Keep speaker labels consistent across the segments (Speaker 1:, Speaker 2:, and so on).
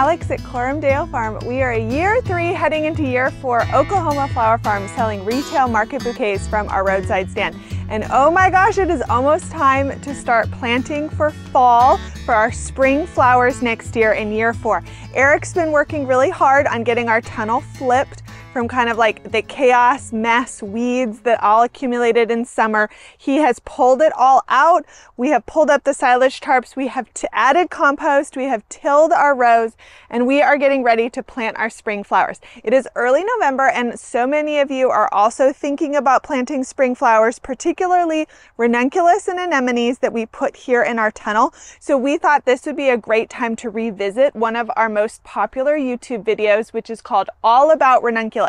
Speaker 1: Alex at Coram Farm. We are year 3 heading into year 4 Oklahoma flower farm selling retail market bouquets from our roadside stand. And oh my gosh, it is almost time to start planting for fall for our spring flowers next year in year 4. Eric's been working really hard on getting our tunnel flipped from kind of like the chaos, mess, weeds that all accumulated in summer. He has pulled it all out. We have pulled up the silage tarps. We have added compost. We have tilled our rows, and we are getting ready to plant our spring flowers. It is early November, and so many of you are also thinking about planting spring flowers, particularly ranunculus and anemones that we put here in our tunnel. So we thought this would be a great time to revisit one of our most popular YouTube videos, which is called All About Ranunculus.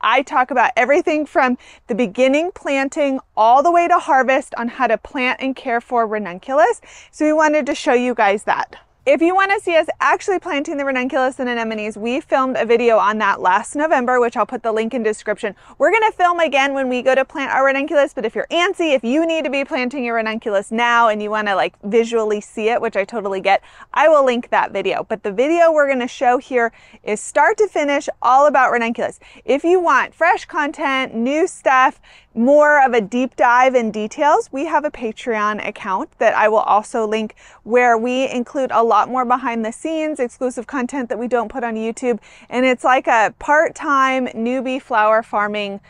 Speaker 1: I talk about everything from the beginning planting all the way to harvest on how to plant and care for ranunculus. So we wanted to show you guys that. If you want to see us actually planting the ranunculus and anemones, we filmed a video on that last November, which I'll put the link in description. We're going to film again when we go to plant our ranunculus, but if you're antsy, if you need to be planting your ranunculus now and you want to like visually see it, which I totally get, I will link that video. But the video we're going to show here is start to finish all about ranunculus. If you want fresh content, new stuff, more of a deep dive in details, we have a Patreon account that I will also link where we include a lot more behind the scenes, exclusive content that we don't put on YouTube. And it's like a part-time newbie flower farming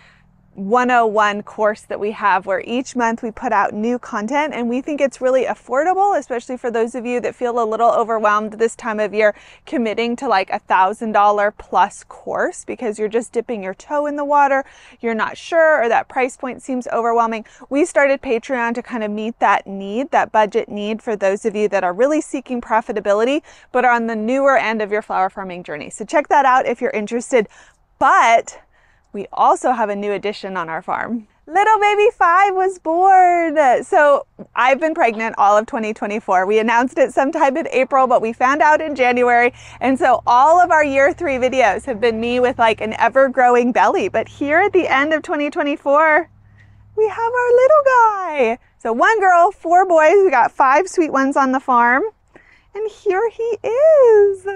Speaker 1: 101 course that we have where each month we put out new content, and we think it's really affordable, especially for those of you that feel a little overwhelmed this time of year committing to like $1,000 plus course because you're just dipping your toe in the water, you're not sure, or that price point seems overwhelming. We started Patreon to kind of meet that need, that budget need for those of you that are really seeking profitability but are on the newer end of your flower farming journey. So check that out if you're interested. But we also have a new addition on our farm. Little baby 5 was born. So I've been pregnant all of 2024. We announced it sometime in April, but we found out in January. And so all of our year 3 videos have been me with like an ever-growing belly. But here at the end of 2024, we have our little guy. So 1 girl, 4 boys. We got 5 sweet ones on the farm. And here he is.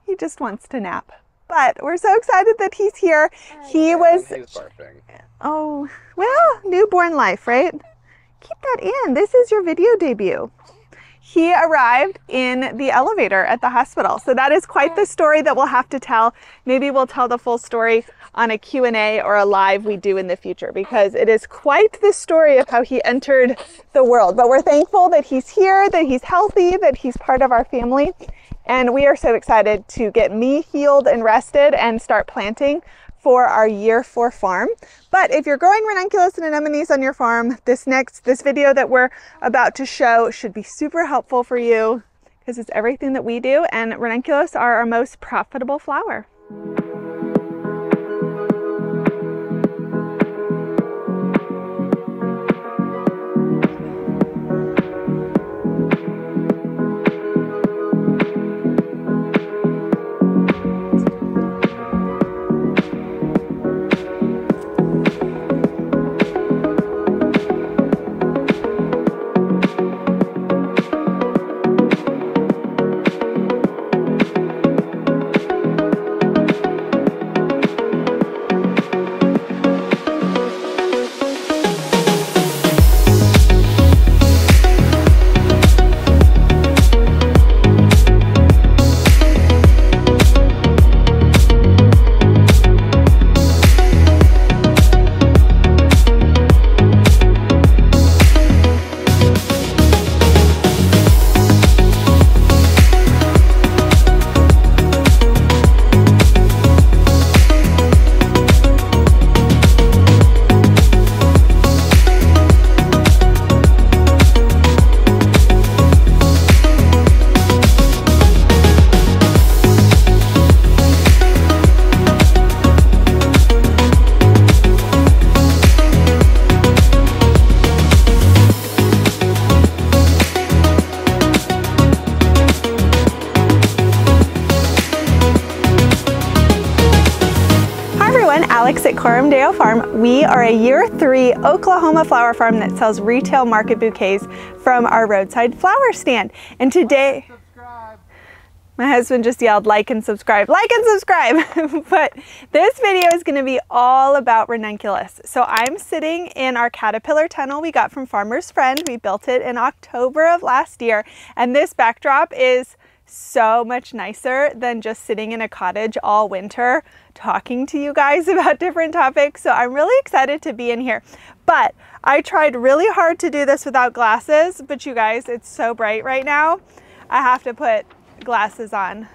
Speaker 1: He just wants to nap. But we're so excited that he's here. He's barfing. Oh, well, newborn life, right? Keep that in. This is your video debut. He arrived in the elevator at the hospital. So that is quite the story that we'll have to tell. Maybe we'll tell the full story on a Q&A or a live we do in the future, because it is quite the story of how he entered the world. But we're thankful that he's here, that he's healthy, that he's part of our family. And we are so excited to get me healed and rested and start planting for our year 4 farm. But if you're growing ranunculus and anemones on your farm, this video that we're about to show should be super helpful for you because it's everything that we do, and ranunculus are our most profitable flower. Coram Farm. We are a year 3 Oklahoma flower farm that sells retail market bouquets from our roadside flower stand. And today, my husband just yelled like and subscribe, like and subscribe. But this video is going to be all about ranunculus. So I'm sitting in our caterpillar tunnel we got from Farmer's Friend. We built it in October of last year, and this backdrop is so much nicer than just sitting in a cottage all winter talking to you guys about different topics. So I'm really excited to be in here. But I tried really hard to do this without glasses, but you guys, it's so bright right now. I have to put glasses on.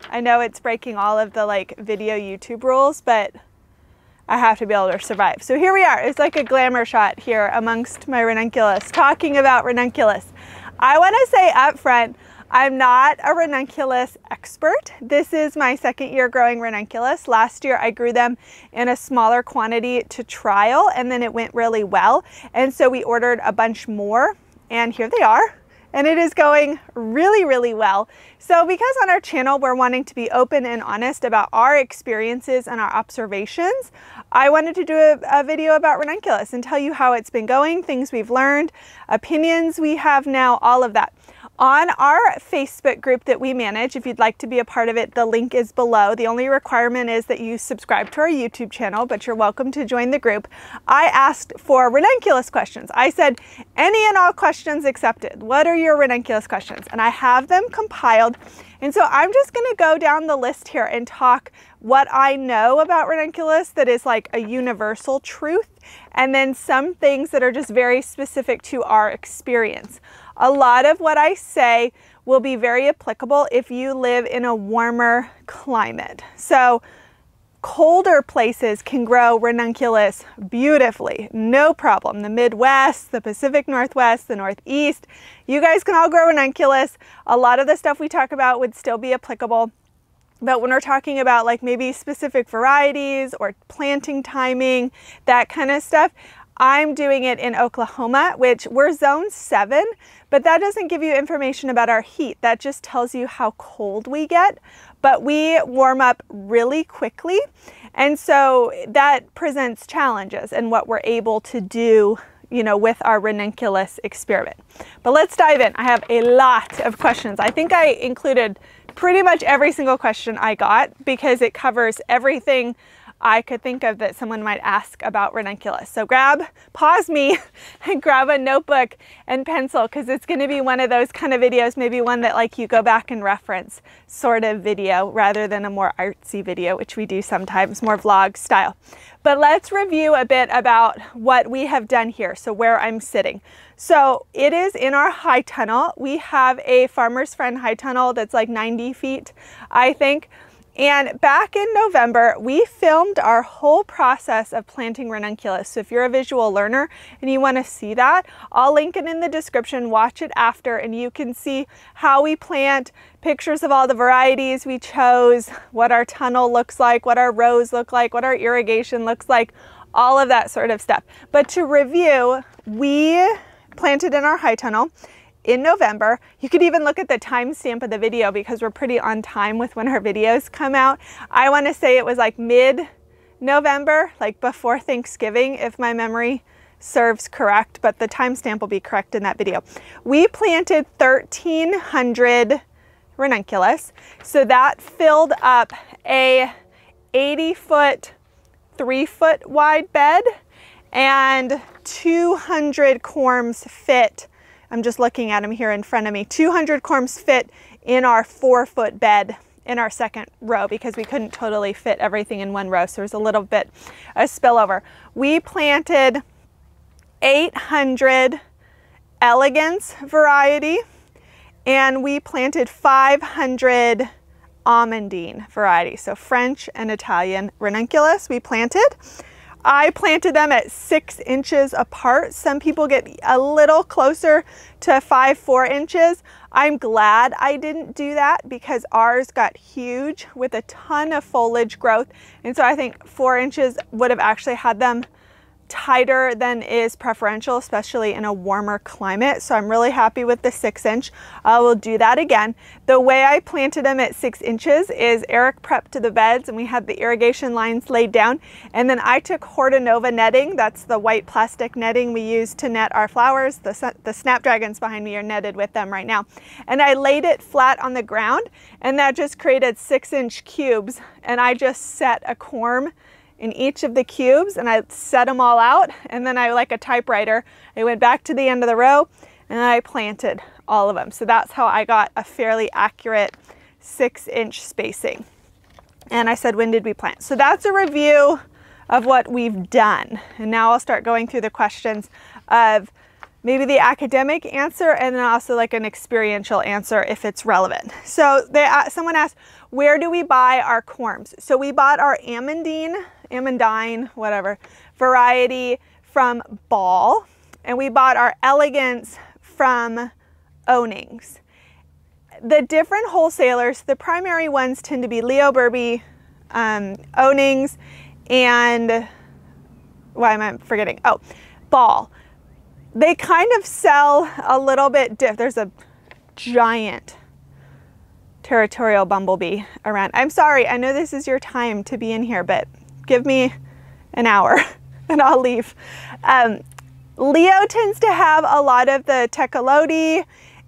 Speaker 1: I know it's breaking all of the video YouTube rules, but I have to be able to survive. So here we are. It's like a glamour shot here amongst my ranunculus, talking about ranunculus. I want to say up front, I'm not a ranunculus expert. This is my second year growing ranunculus. Last year I grew them in a smaller quantity to trial, and then it went really well. And so we ordered a bunch more, and here they are. And it is going really, really well. So because on our channel, we're wanting to be open and honest about our experiences and our observations, I wanted to do a video about ranunculus and tell you how it's been going, things we've learned, opinions we have now, all of that. On our Facebook group that we manage, if you'd like to be a part of it, the link is below. The only requirement is that you subscribe to our YouTube channel, but you're welcome to join the group. I asked for ranunculus questions. I said, any and all questions accepted. What are your ranunculus questions? And I have them compiled. And so I'm just going to go down the list here and talk what I know about ranunculus that is like a universal truth, and then some things that are just very specific to our experience. A lot of what I say will be very applicable if you live in a warmer climate. So colder places can grow ranunculus beautifully, no problem. The Midwest, the Pacific Northwest, the Northeast, you guys can all grow ranunculus. A lot of the stuff we talk about would still be applicable. But when we're talking about like maybe specific varieties or planting timing, that kind of stuff, I'm doing it in Oklahoma, which we're zone 7, but that doesn't give you information about our heat. That just tells you how cold we get, but we warm up really quickly. And so that presents challenges in what we're able to do, you know, with our ranunculus experiment. But let's dive in. I have a lot of questions. I think I included pretty much every single question I got because it covers everything I could think of that someone might ask about ranunculus. So pause me and grab a notebook and pencil, because it's going to be one of those kind of videos, maybe one that like you go back and reference sort of video rather than a more artsy video, which we do sometimes, more vlog style. But let's review a bit about what we have done here. So where I'm sitting. So it is in our high tunnel. We have a Farmer's Friend high tunnel that's like 90 feet, I think. And back in November, we filmed our whole process of planting ranunculus. So if you're a visual learner and you want to see that, I'll link it in the description, watch it after, and you can see how we plant, pictures of all the varieties we chose, what our tunnel looks like, what our rows look like, what our irrigation looks like, all of that sort of stuff. But to review, we planted in our high tunnel in November. You could even look at the timestamp of the video because we're pretty on time with when our videos come out. I want to say it was like mid-November, like before Thanksgiving, if my memory serves correct, but the timestamp will be correct in that video. We planted 1,300 ranunculus. So that filled up a 80-foot, 3-foot wide bed, and 200 corms fit. I'm just looking at them here in front of me. 200 corms fit in our 4-foot bed in our second row because we couldn't totally fit everything in one row. So there's a little bit of spillover. We planted 800 elegance variety, and we planted 500 almondine variety. So French and Italian ranunculus we planted. I planted them at 6 inches apart. Some people get a little closer to 5-4 inches. I'm glad I didn't do that because ours got huge with a ton of foliage growth. And so I think 4 inches would have actually had them tighter than is preferential, especially in a warmer climate. So I'm really happy with the 6-inch. I will do that again. The way I planted them at 6 inches is Eric prepped the beds and we had the irrigation lines laid down. And then I took Hortanova netting. That's the white plastic netting we use to net our flowers. The snapdragons behind me are netted with them right now. And I laid it flat on the ground, and that just created 6-inch cubes. And I just set a corm in each of the cubes, and I set them all out, and then I, like a typewriter, I went back to the end of the row and I planted all of them. So that's how I got a fairly accurate 6-inch spacing. And I said, when did we plant? So that's a review of what we've done. And now I'll start going through the questions of maybe the academic answer and then also like an experiential answer if it's relevant. So someone asked, where do we buy our corms? So we bought our amandine, whatever, variety from Ball, and we bought our elegance from Ownings. The different wholesalers, the primary ones tend to be Leo Burby, Ownings, and why am I forgetting? Oh, Ball. They kind of sell a little bit there's a giant territorial bumblebee around. I'm sorry, I know this is your time to be in here, but give me an hour and I'll leave. Leo tends to have a lot of the Tecolote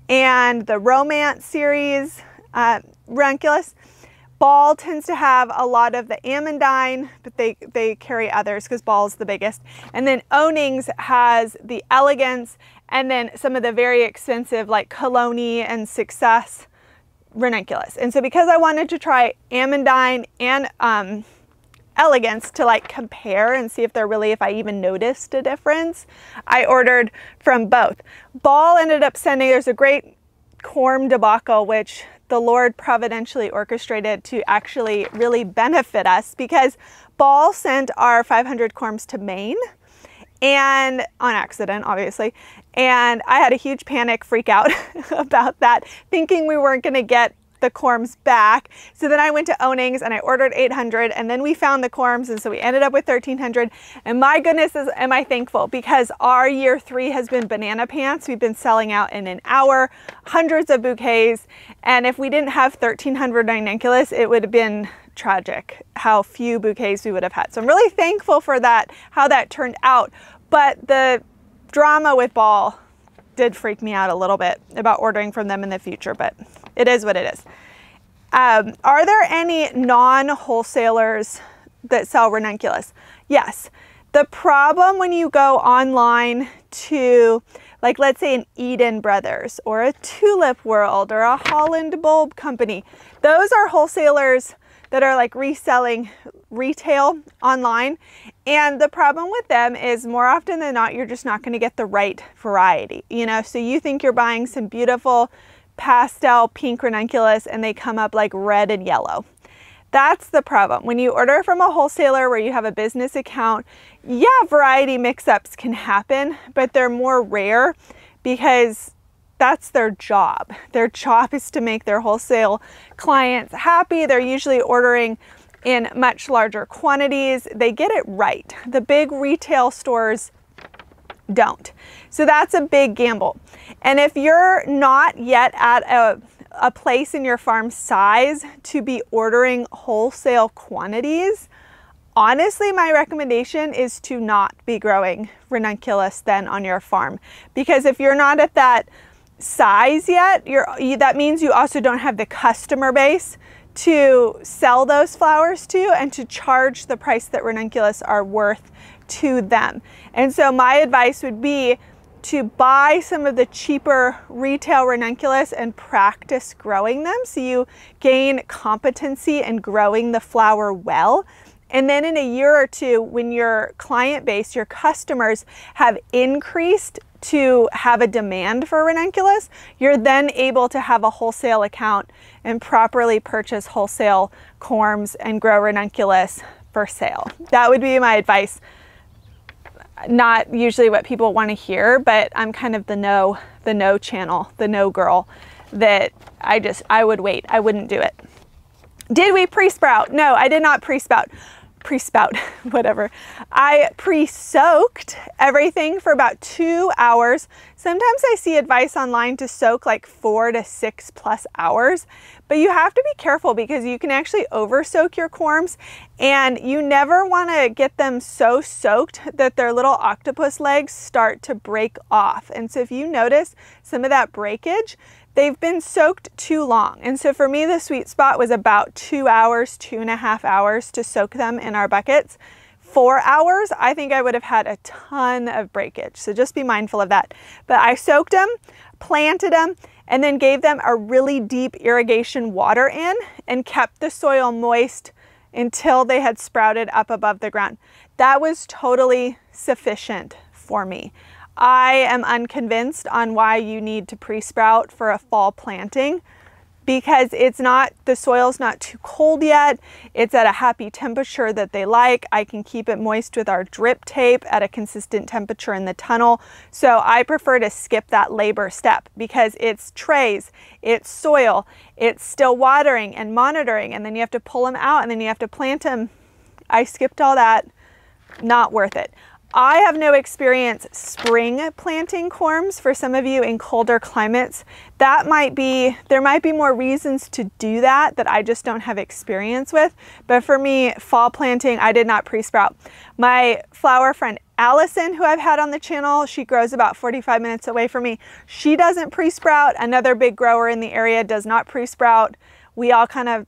Speaker 1: and the Romance series, Ranunculus. Ball tends to have a lot of the amandine, but they carry others because Ball's the biggest. And then Ownings has the elegance and then some of the very expensive like Colony and Success Ranunculus. And so because I wanted to try amandine and elegance to like compare and see if I even noticed a difference, I ordered from both. Ball ended up sending, there's a great corm debacle, which the Lord providentially orchestrated to actually really benefit us, because Ball sent our 500 corms to Maine, and on accident, obviously. And I had a huge panic freak out about that, thinking we weren't going to get the corms back. So then I went to Ownings and I ordered 800, and then we found the corms, and so we ended up with 1300. And my goodness, am I thankful, because our year 3 has been banana pants. We've been selling out in an hour, hundreds of bouquets, and if we didn't have 1300 Ranunculus, it would have been tragic how few bouquets we would have had. So I'm really thankful for that, how that turned out. But the drama with Ball did freak me out a little bit about ordering from them in the future, but it is what it is. Are there any non-wholesalers that sell Ranunculus? Yes. The problem when you go online to, like, let's say an Eden Brothers or a Tulip World or a Holland Bulb Company, those are wholesalers that are like reselling retail online. And the problem with them is more often than not, you're just not going to get the right variety. You know, so you think you're buying some beautiful pastel pink Ranunculus and they come up like red and yellow. That's the problem. When you order from a wholesaler where you have a business account, yeah, variety mix-ups can happen, but they're more rare because that's their job. Their job is to make their wholesale clients happy. They're usually ordering in much larger quantities. They get it right. The big retail stores don't. So that's a big gamble. And if you're not yet at a place in your farm size to be ordering wholesale quantities, honestly, my recommendation is to not be growing Ranunculus then on your farm. Because if you're not at that size yet, that means you also don't have the customer base to sell those flowers to and to charge the price that Ranunculus are worth to them. And so my advice would be to buy some of the cheaper retail Ranunculus and practice growing them so you gain competency in growing the flower well. And then in a year or two, when your client base, your customers have increased to have a demand for Ranunculus, you're then able to have a wholesale account and properly purchase wholesale corms and grow Ranunculus for sale. That would be my advice. Not usually what people want to hear, but I'm kind of the no channel, the no girl, that I would wait. I wouldn't do it. Did we pre-sprout? No, I did not pre-sprout. pre-spout, whatever. I pre-soaked everything for about 2 hours. Sometimes I see advice online to soak like 4 to 6+ hours, but you have to be careful because you can actually over soak your corms, and you never want to get them so soaked that their little octopus legs start to break off. And so if you notice some of that breakage, they've been soaked too long. And so for me, the sweet spot was about 2 hours, 2.5 hours to soak them in our buckets. 4 hours, I think I would have had a ton of breakage. So just be mindful of that. But I soaked them, planted them, and then gave them a really deep irrigation water in and kept the soil moist until they had sprouted up above the ground. That was totally sufficient for me. I am unconvinced on why you need to pre-sprout for a fall planting, because the soil's not too cold yet. It's at a happy temperature that they like. I can keep it moist with our drip tape at a consistent temperature in the tunnel. So I prefer to skip that labor step because it's trays, it's soil, it's still watering and monitoring, and then you have to pull them out and then you have to plant them. I skipped all that. Not worth it. I have no experience spring planting corms. For some of you in colder climates, there might be more reasons to do that I just don't have experience with. But for me, fall planting, I did not pre-sprout. My flower friend Allison, who I've had on the channel, she grows about 45 minutes away from me. She doesn't pre-sprout. Another big grower in the area does not pre-sprout. We all kind of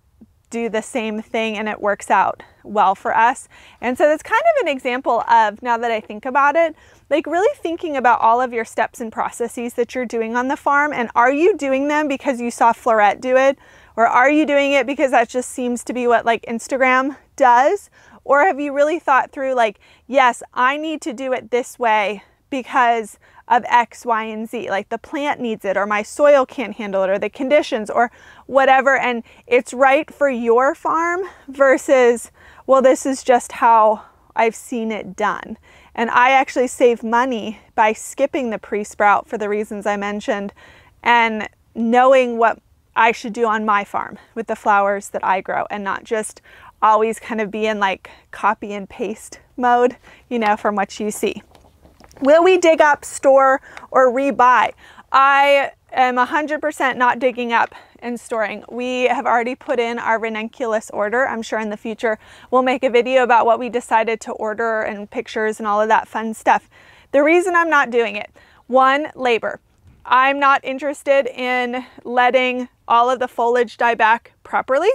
Speaker 1: do the same thing and it works out well for us. And so that's kind of an example of, now that I think about it, like really thinking about all of your steps and processes that you're doing on the farm. And are you doing them because you saw Florette do it? Or are you doing it because that just seems to be what like Instagram does? Or have you really thought through like, yes, I need to do it this way because of X, Y, and Z, like the plant needs it, or my soil can't handle it, or the conditions, or whatever, and it's right for your farm versus, well, this is just how I've seen it done. And I actually save money by skipping the pre-sprout for the reasons I mentioned and knowing what I should do on my farm with the flowers that I grow, and not just always kind of be in like copy and paste mode, you know, from what you see. Will we dig up, store, or rebuy? I am 100% not digging up and storing. We have already put in our Ranunculus order. I'm sure in the future we'll make a video about what we decided to order and pictures and all of that fun stuff. The reason I'm not doing it, one, labor. I'm not interested in letting all of the foliage die back properly.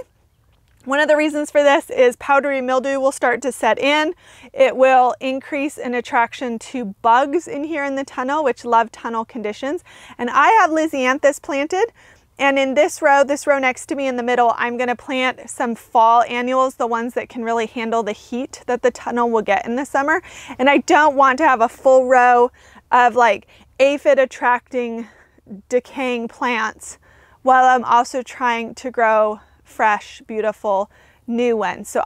Speaker 1: One of the reasons for this is powdery mildew will start to set in. It will increase in attraction to bugs in here in the tunnel, which love tunnel conditions. And I have Lisianthus planted. And in this row next to me in the middle, I'm gonna plant some fall annuals, the ones that can really handle the heat that the tunnel will get in the summer. And I don't want to have a full row of like aphid attracting, decaying plants while I'm also trying to grow fresh, beautiful, new ones. So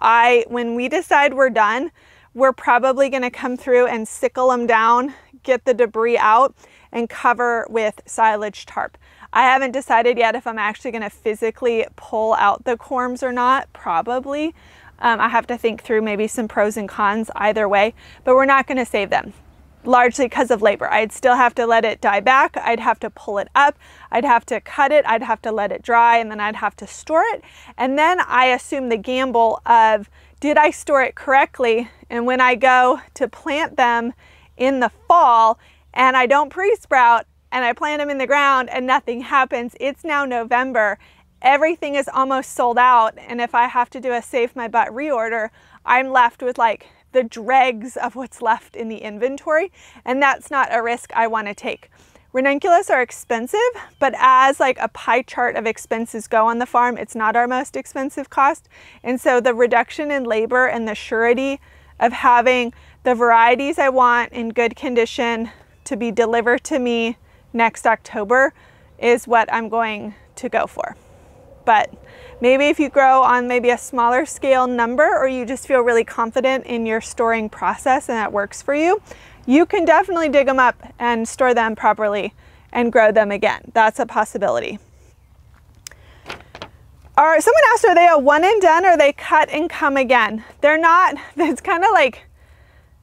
Speaker 1: when we decide we're done, we're probably going to come through and sickle them down, get the debris out, and cover with silage tarp. I haven't decided yet if I'm actually going to physically pull out the corms or not. Probably. I have to think through maybe some pros and cons either way, but we're not going to save them. Largely because of labor. I'd still have to let it die back. I'd have to pull it up. I'd have to cut it. I'd have to let it dry, and then I'd have to store it. And then I assume the gamble of, did I store it correctly? And when I go to plant them in the fall and I don't pre-sprout and I plant them in the ground and nothing happens, it's now November. Everything is almost sold out. And if I have to do a save my butt reorder, I'm left with like the dregs of what's left in the inventory, and that's not a risk I want to take. Ranunculus are expensive, but as like a pie chart of expenses go on the farm, it's not our most expensive cost. And so the reduction in labor and the surety of having the varieties I want in good condition to be delivered to me next October is what I'm going to go for. But maybe if you grow on maybe a smaller scale number, or you just feel really confident in your storing process and that works for you, you can definitely dig them up and store them properly and grow them again. That's a possibility. Someone asked, are they a one and done or they cut and come again? They're not. It's kind of like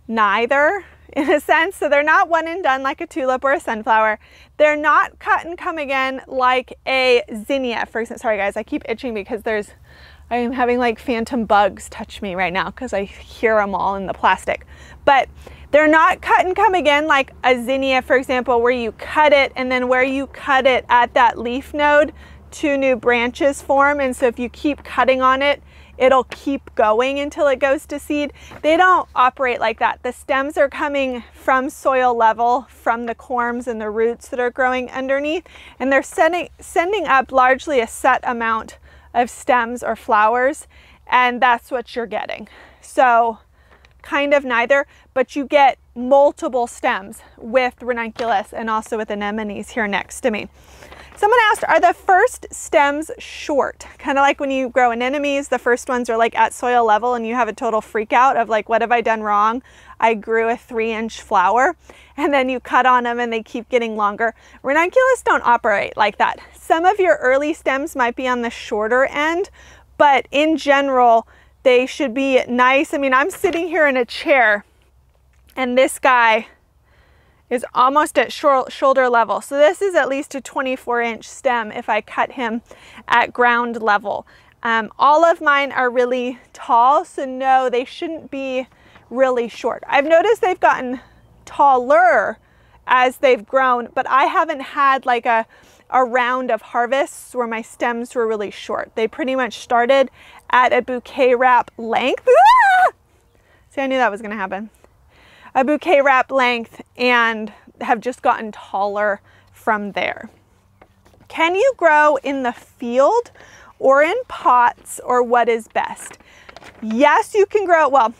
Speaker 1: neither in a sense. So they're not one and done like a tulip or a sunflower. They're not cut and come again like a zinnia, for example. Sorry guys, I keep itching because I am having like phantom bugs touch me right now because I hear them all in the plastic. But they're not cut and come again like a zinnia, for example, where you cut it and then where you cut it at that leaf node, 2 new branches form. And so if you keep cutting on it, it'll keep going until it goes to seed. They don't operate like that. The stems are coming from soil level, from the corms and the roots that are growing underneath, and they're sending up largely a set amount of stems or flowers, and that's what you're getting. So kind of neither, but you get multiple stems with ranunculus and also with anemones here next to me. Someone asked, are the first stems short? Kind of like when you grow anemones, the first ones are like at soil level and you have a total freak out of like, what have I done wrong? I grew a 3-inch flower, and then you cut on them and they keep getting longer. Ranunculus don't operate like that. Some of your early stems might be on the shorter end, but in general, they should be nice. I mean, I'm sitting here in a chair and this guy is almost at shoulder level. So this is at least a 24-inch stem if I cut him at ground level. All of mine are really tall, so no, they shouldn't be really short. I've noticed they've gotten taller as they've grown, but I haven't had like a round of harvests where my stems were really short. They pretty much started at a bouquet wrap length. Ah! See, I knew that was gonna happen. A bouquet wrap length and have just gotten taller from there. Can you grow in the field or in pots, or what is best? Yes, you can grow, well,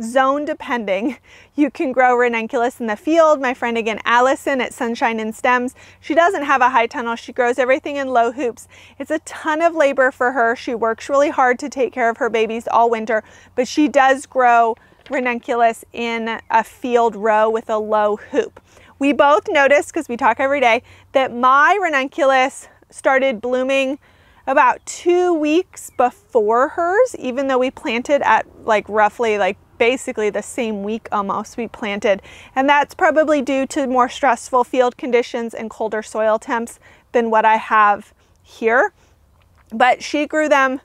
Speaker 1: zone depending. You can grow ranunculus in the field. My friend again, Allison at Sunshine and Stems, she doesn't have a high tunnel. She grows everything in low hoops. It's a ton of labor for her. She works really hard to take care of her babies all winter, but she does grow ranunculus in a field row with a low hoop. We both noticed, because we talk every day, that my ranunculus started blooming about 2 weeks before hers, even though we planted at like roughly like basically the same week almost we planted. And that's probably due to more stressful field conditions and colder soil temps than what I have here. But she grew them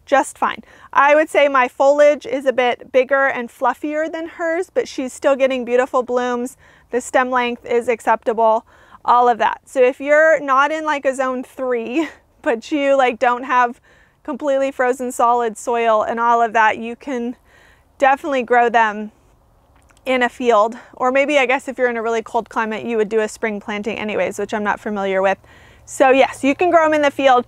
Speaker 1: just fine. I would say my foliage is a bit bigger and fluffier than hers, but she's still getting beautiful blooms. The stem length is acceptable, all of that. So if you're not in like a zone 3, but you like don't have completely frozen solid soil and all of that, you can definitely grow them in a field. Or maybe, I guess if you're in a really cold climate, you would do a spring planting anyways, which I'm not familiar with. So yes, you can grow them in the field.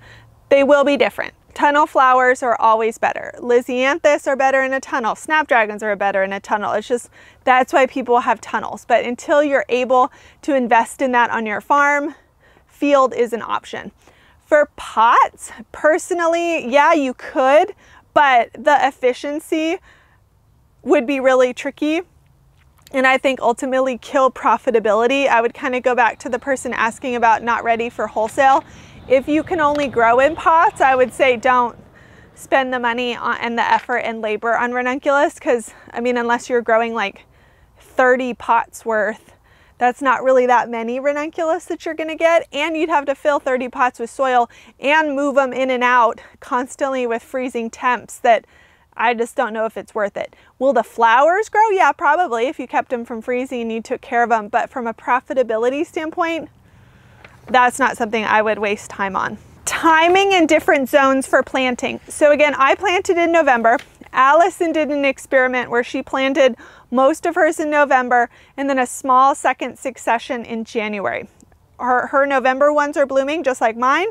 Speaker 1: They will be different. Tunnel flowers are always better. Lysianthus are better in a tunnel. Snapdragons are better in a tunnel. It's just, that's why people have tunnels. But until you're able to invest in that on your farm, field is an option. For pots, personally, yeah, you could, but the efficiency would be really tricky. And I think ultimately kill profitability. I would kind of go back to the person asking about not ready for wholesale. If you can only grow in pots, I would say don't spend the money and the effort and labor on ranunculus, because I mean, unless you're growing like 30 pots worth, that's not really that many ranunculus that you're going to get, and you'd have to fill 30 pots with soil and move them in and out constantly with freezing temps that I just don't know if it's worth it. Will the flowers grow? Yeah, probably, if you kept them from freezing and you took care of them, but from a profitability standpoint, that's not something I would waste time on. Timing in different zones for planting. So again, I planted in November. Allison did an experiment where she planted most of hers in November and then a small second succession in January. Her November ones are blooming just like mine.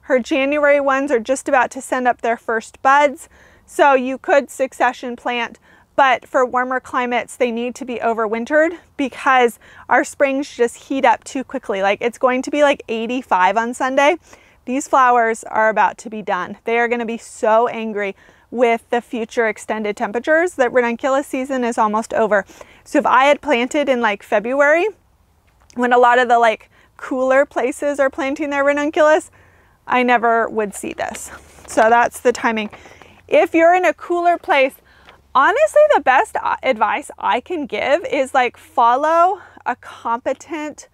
Speaker 1: Her January ones are just about to send up their first buds. So you could succession plant, but for warmer climates, they need to be overwintered because our springs just heat up too quickly. Like it's going to be like 85 on Sunday. These flowers are about to be done. They are going to be so angry with the future extended temperatures that ranunculus season is almost over. So if I had planted in like February, when a lot of the like cooler places are planting their ranunculus, I never would see this. So that's the timing. If you're in a cooler place, honestly, the best advice I can give is like follow a competent,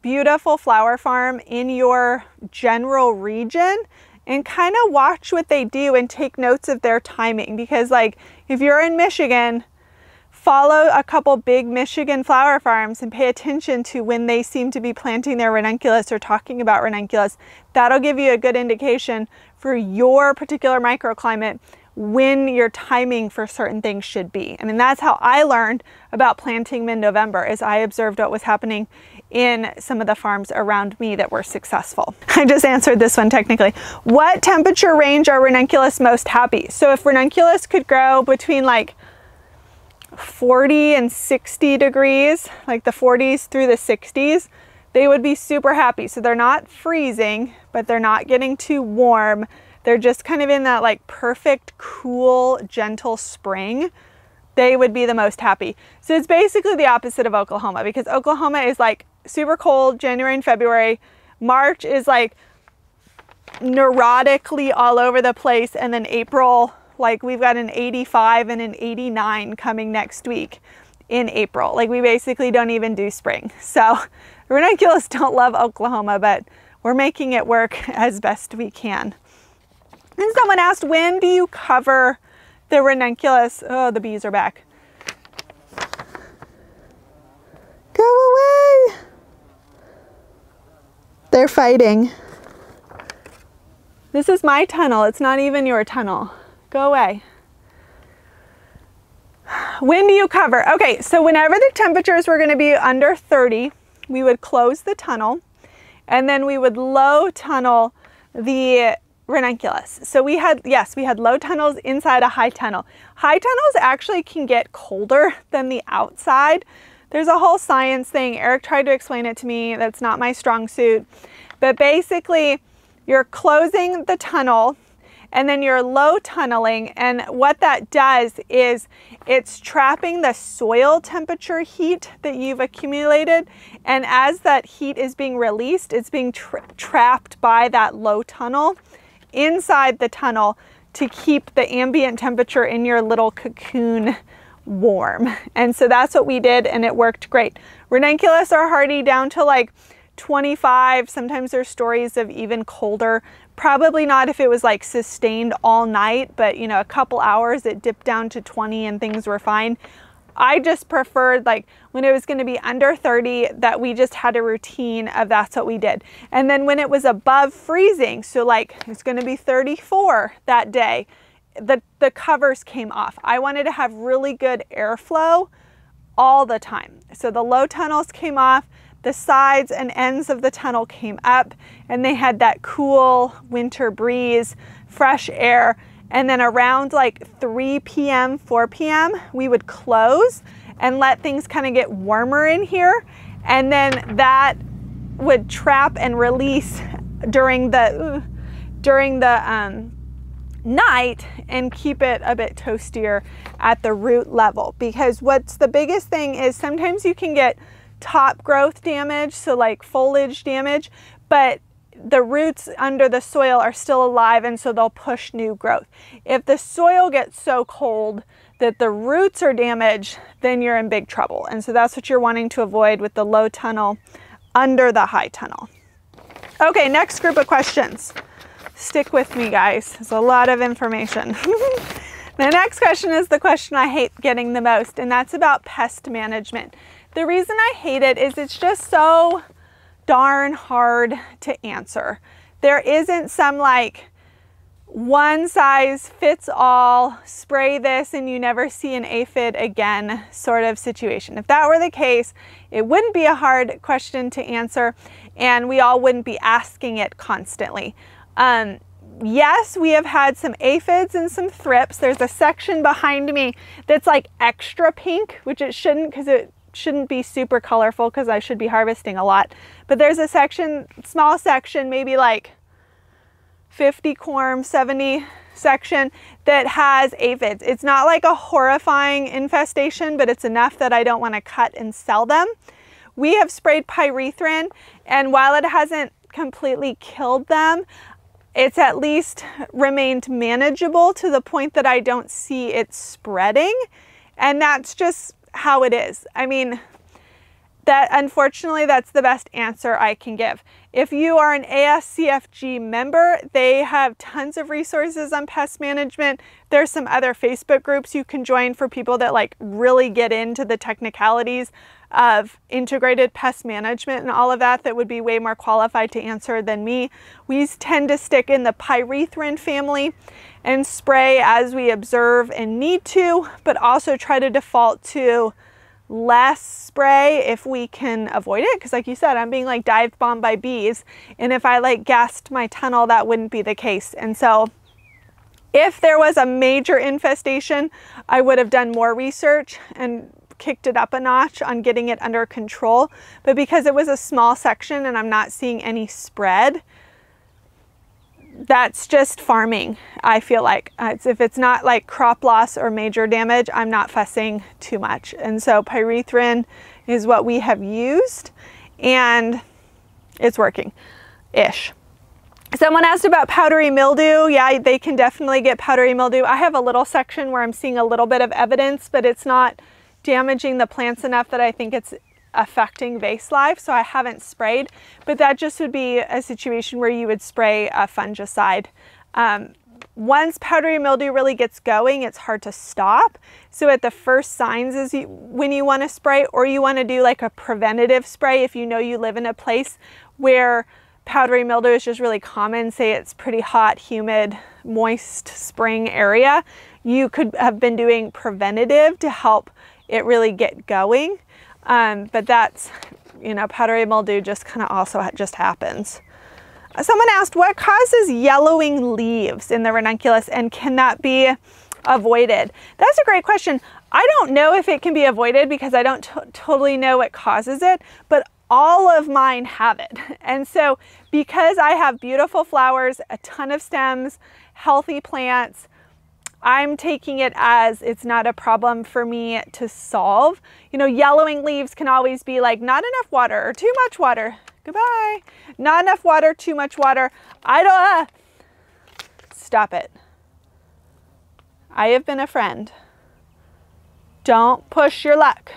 Speaker 1: beautiful flower farm in your general region and kind of watch what they do and take notes of their timing. Because like if you're in Michigan, follow a couple big Michigan flower farms and pay attention to when they seem to be planting their ranunculus or talking about ranunculus. That'll give you a good indication for your particular microclimate when your timing for certain things should be. I mean, that's how I learned about planting mid-November, is I observed what was happening in some of the farms around me that were successful. I just answered this one technically. What temperature range are ranunculus most happy? So if ranunculus could grow between like 40 and 60 degrees, like the 40s through the 60s, they would be super happy. So they're not freezing, but they're not getting too warm. They're just kind of in that like perfect, cool, gentle spring. They would be the most happy. So it's basically the opposite of Oklahoma, because Oklahoma is like super cold January and February. March is like neurotically all over the place. And then April, like we've got an 85 and an 89 coming next week in April. Like we basically don't even do spring. So ranunculus don't love Oklahoma, but we're making it work as best we can. And someone asked, when do you cover the ranunculus? Oh, the bees are back. Go away. They're fighting. This is my tunnel. It's not even your tunnel. Go away. When do you cover? Okay, so whenever the temperatures were going to be under 30, we would close the tunnel and then we would low tunnel the ranunculus. So we had low tunnels inside a high tunnel. High tunnels actually can get colder than the outside. There's a whole science thing. Eric tried to explain it to me. That's not my strong suit. But basically, you're closing the tunnel and then you're low tunneling, and what that does is it's trapping the soil temperature heat that you've accumulated, and as that heat is being released, it's being trapped by that low tunnel inside the tunnel to keep the ambient temperature in your little cocoon warm. And so that's what we did, and it worked great. Ranunculus are hardy down to like 25. Sometimes there's stories of even colder. Probably not if it was like sustained all night, but you know, a couple hours it dipped down to 20 and things were fine. I just preferred like when it was going to be under 30 that we just had a routine of that's what we did. And then when it was above freezing, so like it's going to be 34 that day, the covers came off. I wanted to have really good airflow all the time. So the low tunnels came off, the sides and ends of the tunnel came up, and they had that cool winter breeze, fresh air. And then around like 3 p.m., 4 p.m., we would close and let things kind of get warmer in here. And then that would trap and release during the night and keep it a bit toastier at the root level. Because what's the biggest thing is sometimes you can get top growth damage, so like foliage damage, but the roots under the soil are still alive, and so they'll push new growth. If the soil gets so cold that the roots are damaged, then you're in big trouble. And so that's what you're wanting to avoid with the low tunnel under the high tunnel. Okay, next group of questions. Stick with me, guys. There's a lot of information. The next question is the question I hate getting the most, and that's about pest management. The reason I hate it is it's just so darn hard to answer. There isn't some like one size fits all, spray this and you never see an aphid again sort of situation. If that were the case, it wouldn't be a hard question to answer and we all wouldn't be asking it constantly. Yes, we have had some aphids and some thrips. There's a section behind me that's like extra pink, which it shouldn't, because it shouldn't be super colorful because I should be harvesting a lot. But there's a section, small section, maybe like 50 Coram, 70 section that has aphids. It's not like a horrifying infestation, but it's enough that I don't want to cut and sell them. We have sprayed pyrethrin, and while it hasn't completely killed them, it's at least remained manageable to the point that I don't see it spreading. And that's just how it is. I mean, that unfortunately, that's the best answer I can give. If you are an ASCFG member, they have tons of resources on pest management. There's some other Facebook groups you can join for people that like really get into the technicalities of integrated pest management and all of that, that would be way more qualified to answer than me. We tend to stick in the pyrethrin family and spray as we observe and need to, but also try to default to less spray if we can avoid it. Because like you said, I'm being like dive bombed by bees. And if I like gassed my tunnel, that wouldn't be the case. And so if there was a major infestation, I would have done more research and kicked it up a notch on getting it under control. But because it was a small section and I'm not seeing any spread, that's just farming. I feel like if it's not like crop loss or major damage, I'm not fussing too much. And so pyrethrin is what we have used, and it's working-ish. Someone asked about powdery mildew. Yeah, they can definitely get powdery mildew. I have a little section where I'm seeing a little bit of evidence, but it's not damaging the plants enough that I think it's affecting vase life, so I haven't sprayed. But that just would be a situation where you would spray a fungicide. Once powdery mildew really gets going, it's hard to stop. So at the first signs is when you want to spray, or you want to do like a preventative spray if you know you live in a place where powdery mildew is just really common. Say it's pretty hot, humid, moist spring area. You could have been doing preventative to help it really get going. But that's, you know, powdery mildew just kind of also just happens. Someone asked, what causes yellowing leaves in the ranunculus, and can that be avoided? That's a great question. I don't know if it can be avoided because I don't totally know what causes it, but all of mine have it. And so because I have beautiful flowers, a ton of stems, healthy plants, I'm taking it as it's not a problem for me to solve. You know, yellowing leaves can always be like not enough water or too much water. Goodbye. Not enough water, too much water. I don't, stop it. I have been a friend. Don't push your luck.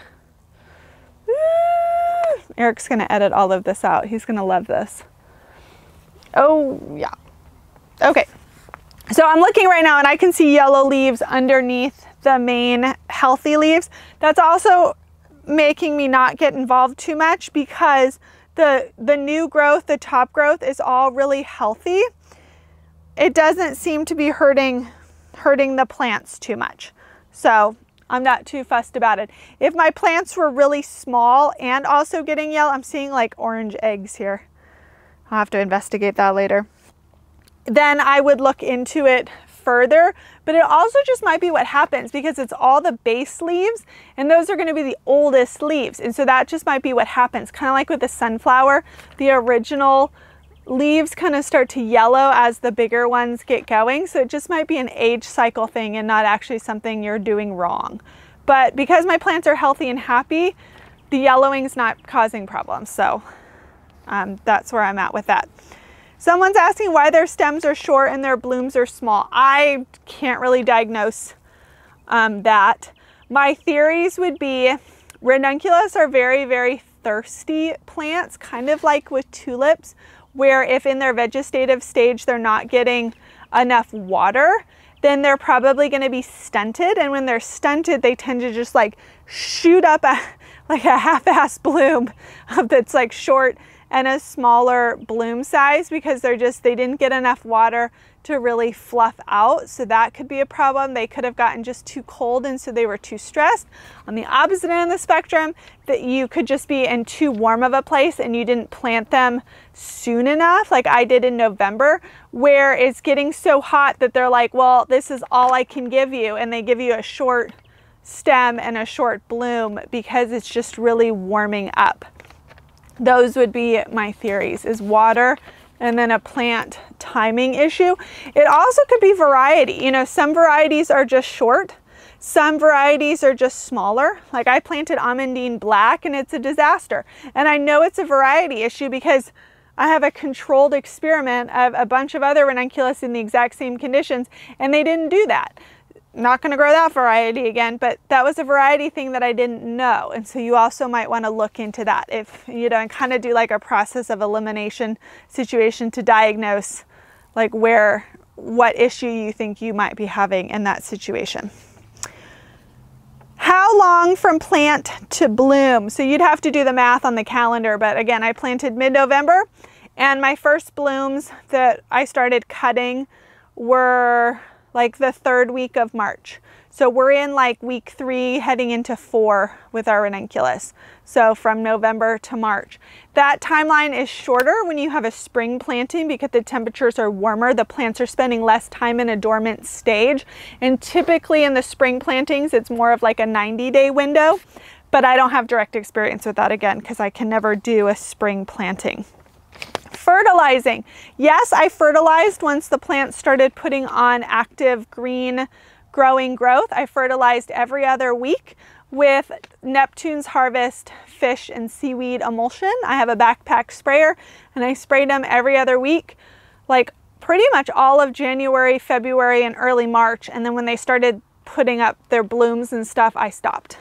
Speaker 1: Eric's gonna edit all of this out. He's gonna love this. Oh yeah. Okay. So I'm looking right now and I can see yellow leaves underneath the main healthy leaves. That's also making me not get involved too much because the new growth, the top growth is all really healthy. It doesn't seem to be hurting the plants too much. So I'm not too fussed about it. If my plants were really small and also getting yellow, I'm seeing like orange eggs here. I'll have to investigate that later. Then I would look into it further, but it also just might be what happens because it's all the base leaves and those are going to be the oldest leaves. And so that just might be what happens. Kind of like with the sunflower, the original leaves kind of start to yellow as the bigger ones get going. So it just might be an age cycle thing and not actually something you're doing wrong. But because my plants are healthy and happy, the yellowing is not causing problems. So that's where I'm at with that. Someone's asking why their stems are short and their blooms are small. I can't really diagnose that. My theories would be ranunculus are very, very thirsty plants, kind of like with tulips, where if in their vegetative stage they're not getting enough water, then they're probably going to be stunted. And when they're stunted, they tend to just like shoot up like a half-ass bloom that's like short and a smaller bloom size because they didn't get enough water to really fluff out. So that could be a problem. They could have gotten just too cold and so they were too stressed. On the opposite end of the spectrum, that you could just be in too warm of a place and you didn't plant them soon enough, like I did in November, where it's getting so hot that they're like, well, this is all I can give you. And they give you a short stem and a short bloom because it's just really warming up. Those would be my theories, is water and then a plant timing issue. It also could be variety. You know, some varieties are just short. Some varieties are just smaller. Like I planted Amandine Black and it's a disaster. And I know it's a variety issue because I have a controlled experiment of a bunch of other ranunculus in the exact same conditions, and they didn't do that. Not going to grow that variety again, but that was a variety thing that I didn't know. And so you also might want to look into that, if you know, and kind of do like a process of elimination situation to diagnose like what issue you think you might be having in that situation. How long from plant to bloom? So you'd have to do the math on the calendar, but again, I planted mid-November, and my first blooms that I started cutting were like the 3rd week of March. So we're in like week 3 heading into 4 with our ranunculus. So from November to March. That timeline is shorter when you have a spring planting because the temperatures are warmer. The plants are spending less time in a dormant stage. And typically in the spring plantings, it's more of like a 90-day window. But I don't have direct experience with that again because I can never do a spring planting. Fertilizing. Yes, I fertilized once the plants started putting on active green growing growth. I fertilized every other week with Neptune's Harvest fish and seaweed emulsion. I have a backpack sprayer and I sprayed them every other week, like pretty much all of January, February, and early March. And then when they started putting up their blooms and stuff, I stopped.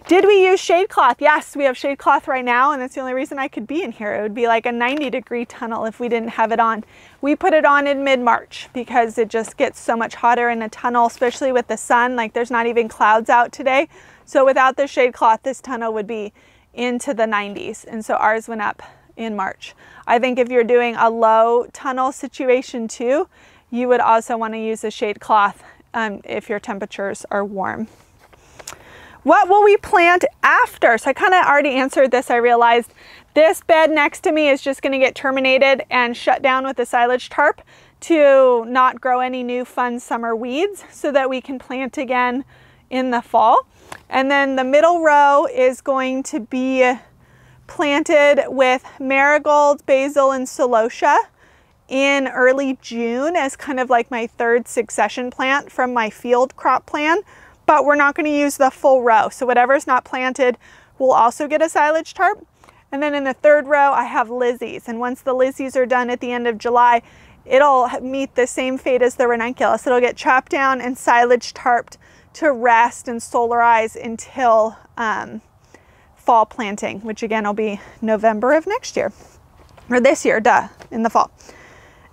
Speaker 1: Did we use shade cloth? Yes, we have shade cloth right now, and that's the only reason I could be in here. It would be like a 90-degree tunnel if we didn't have it on. We put it on in mid-March because it just gets so much hotter in a tunnel, especially with the sun. Like there's not even clouds out today. So without the shade cloth, this tunnel would be into the 90s. And so ours went up in March. I think if you're doing a low tunnel situation too, you would also want to use a shade cloth if your temperatures are warm. What will we plant after? So I kind of already answered this. I realized this bed next to me is just going to get terminated and shut down with a silage tarp to not grow any new fun summer weeds so that we can plant again in the fall. And then the middle row is going to be planted with marigolds, basil, and celosia in early June as kind of like my 3rd succession plant from my field crop plan. But we're not going to use the full row. So whatever's not planted will also get a silage tarp. And then in the 3rd row, I have lizzies. And once the lizzies are done at the end of July, it'll meet the same fate as the ranunculus. It'll get chopped down and silage tarped to rest and solarize until fall planting, which again will be November of next year. Or this year, in the fall.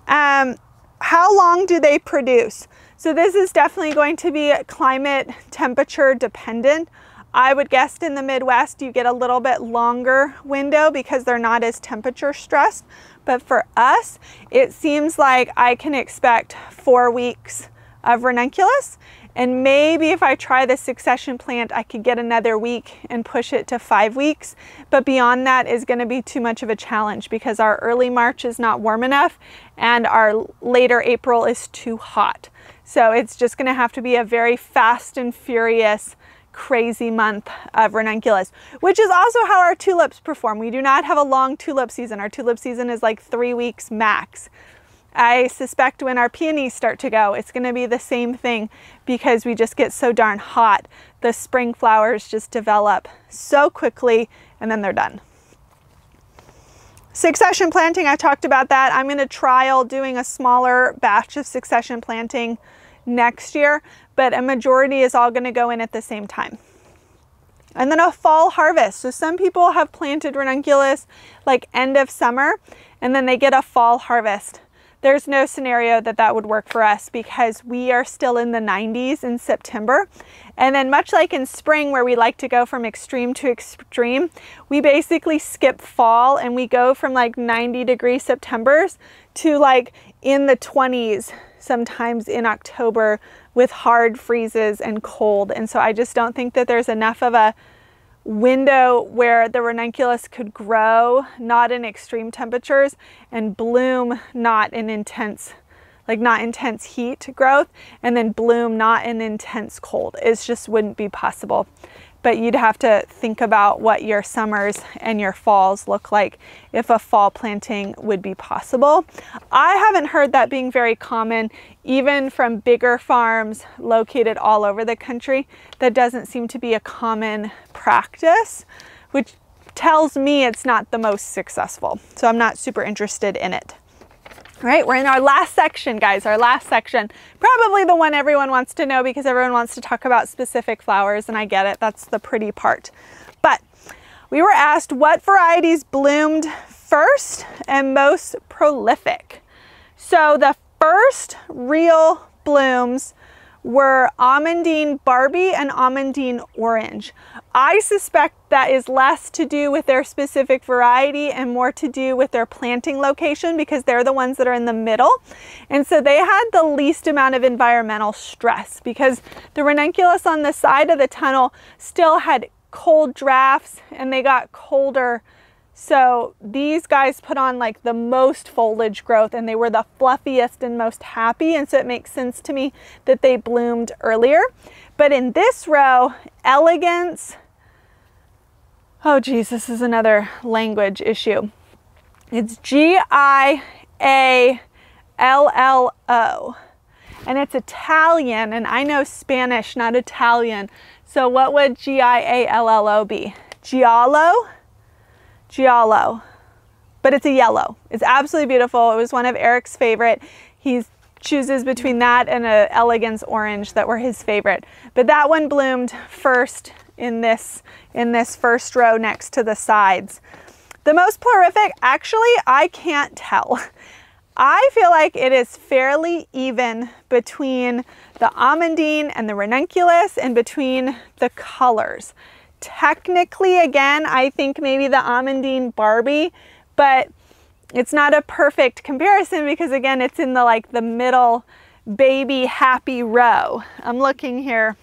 Speaker 1: How long do they produce? So this is definitely going to be climate temperature dependent. I would guess in the Midwest you get a little bit longer window because they're not as temperature stressed. But for us, it seems like I can expect 4 weeks of ranunculus. And maybe if I try the succession plant, I could get another week and push it to 5 weeks. But beyond that is going to be too much of a challenge because our early March is not warm enough and our later April is too hot. So it's just going to have to be a very fast and furious, crazy month of ranunculus, which is also how our tulips perform. We do not have a long tulip season. Our tulip season is like 3 weeks max. I suspect when our peonies start to go, it's going to be the same thing because we just get so darn hot. The spring flowers just develop so quickly and then they're done. Succession planting, I talked about that. I'm going to trial doing a smaller batch of succession planting next year, but a majority is all going to go in at the same time. And then a fall harvest. So some people have planted ranunculus like end of summer and then they get a fall harvest. There's no scenario that that would work for us because we are still in the 90s in September. And then much like in spring where we like to go from extreme to extreme, we basically skip fall and we go from like 90-degree Septembers to like in the 20s sometimes in October with hard freezes and cold. And so I just don't think that there's enough of a window where the ranunculus could grow not in extreme temperatures and bloom not in intense, like not intense heat growth, and then bloom not in intense cold. It just wouldn't be possible. But you'd have to think about what your summers and your falls look like if a fall planting would be possible. I haven't heard that being very common, even from bigger farms located all over the country. That doesn't seem to be a common practice, which tells me it's not the most successful. So I'm not super interested in it. All right, we're in our last section, guys, our last section. Probably the one everyone wants to know because everyone wants to talk about specific flowers, and I get it, that's the pretty part. But we were asked what varieties bloomed first and most prolific. So the first real blooms were Amandine Barbie and Amandine Orange. I suspect that is less to do with their specific variety and more to do with their planting location, because they're the ones that are in the middle. And so they had the least amount of environmental stress, because the ranunculus on the side of the tunnel still had cold drafts and they got colder. So these guys put on like the most foliage growth and they were the fluffiest and most happy. And so it makes sense to me that they bloomed earlier. But in this row, Elegance, oh geez, this is another language issue. It's Giallo. And it's Italian, and I know Spanish, not Italian. So what would Giallo be? Giallo? Giallo, but it's a yellow. It's absolutely beautiful. It was one of Eric's favorite. He chooses between that and an Elegance Orange that were his favorite. But that one bloomed first in this first row next to the sides. The most prolific, actually, I can't tell. I feel like it is fairly even between the Amandine and the Ranunculus and between the colors. Technically, again, I think maybe the Amandine Barbie, but it's not a perfect comparison because again, it's in the middle baby happy row. I'm looking here.